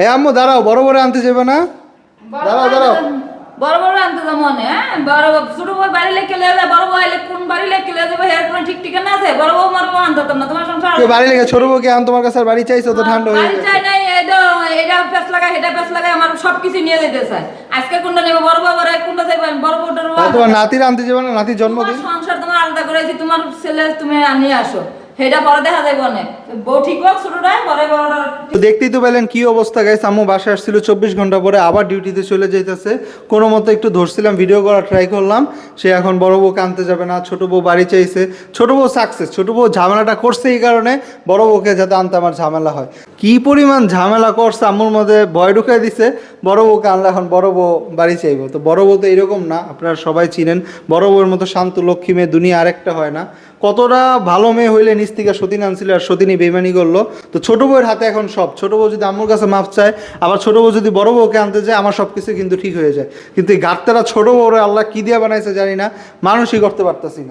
এই আম্মু দাঁড়াও, বড় বড় আনতে যাবে না? দাঁড়াও দাঁড়াও, বড় বড় আনতে যাবো মনে। হ্যাঁ, বড় ছোট বউ বাড়ি লেগে যাবে, বড় বউ আইলে কোন বাড়ি লেগে যাবে এর কোনো ঠিক ঠিকানা আছে? বড় বউ মারবো আনতাম না, তোমার সংসার কেউ বাড়ি লেগে ছোট বউকে আন তোমার কাছে আর বাড়ি চাইছো তো ঠান্ডা হয়ে বাড়ি গেছে। চাই নাই, এটা পেছ লাগায় সেটা পেছ লাগায় আমার সবকিছু নিয়ে যেতে চায়। আজকে কোনটা নেবো, বড় বউ বড় কোনটা চাইবো, বড় বউটার তোমার নাতির আনতে যাবে না? নাতির জন্মদিন। সংসার তোমার আলাদা করেছি, তোমার ছেলে তুমি আনিয়ে আসো, সেটা পরে দেখা যাবে অনেক। বউ ঠিক হোক ছোটটাই, পরে বড়টা। তো দেখতেই তো পেলেন কি অবস্থা গাইস। আম্মু বাসায় আসছিল 24 ঘন্টা পরে, আবার ডিউটিতে চলে যাইতেছে। কোনো মতো একটু ধরছিলাম, ভিডিও করা ট্রাই করলাম। সে এখন বড় বউকে আনতে যাবে না, ছোট বউ বাড়ি চাইছে। ছোট বউ সাকসেস, ছোট বউ ঝামেলাটা করছে এই কারণে বড় বউকে যাতে আনতে আমার ঝামেলা হয়। কি পরিমাণ ঝামেলা করছে, আম্মুর মধ্যে ভয় ঢুকাই দিছে। বড় বউকে আনলে এখন বড় বউ বাড়ি চাইবো। তো বড় বউ তো এরকম না, আপনারা সবাই চিনেন। বড় বউয়ের মতো শান্ত লক্ষ্মী মেয়ে দুনিয়া আরেকটা হয় না। কতটা ভালো মেয়ে হইলে নিচ থেকে সতীন আনছিল আর সতীনই বেইমানি করলো। তো ছোট বউয়ের হাতে এখন সব। ছোট বউ যদি আম্মুর কাছে মাপ চায়, আবার ছোট বউ যদি বড় বউকে আনতে যায়, আমার সব কিছু কিন্তু ঠিক হয়ে যায়। কিন্তু এই গাড়তারা ছোট বউরে আল্লাহ কি দিয়ে বানাইছে জানি না, মানুষই করতে পারতাছি না।